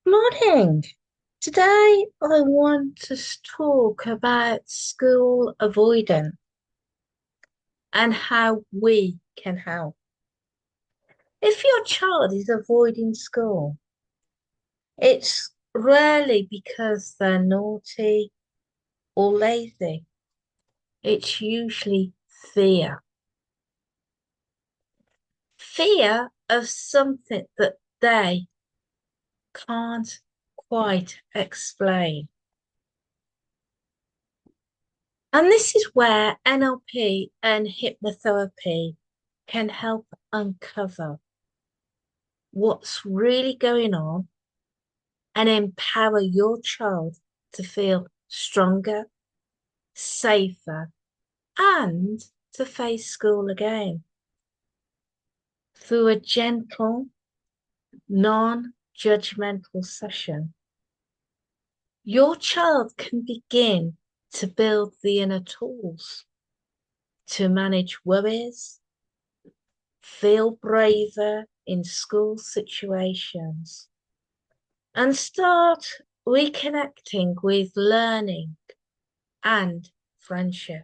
Morning. Today I want to talk about school avoidance and how we can help. If your child is avoiding school, it's rarely because they're naughty or lazy. It's usually fear. Fear of something that they can't quite explain. And this is where NLP and hypnotherapy can help uncover what's really going on and empower your child to feel stronger, safer, and to face school again through a gentle, non judgmental session. Your child can begin to build the inner tools to manage worries, feel braver in school situations, and start reconnecting with learning and friendship.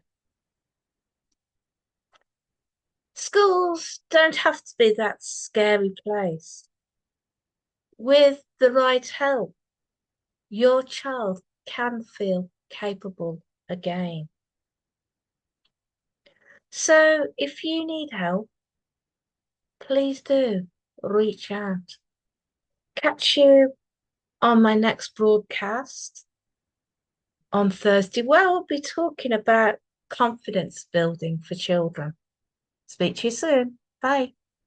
Schools don't have to be that scary place. With the right help, your child can feel capable again. So if you need help, please do reach out. Catch you on my next broadcast on Thursday, where I'll be talking about confidence building for children. Speak to you soon. Bye.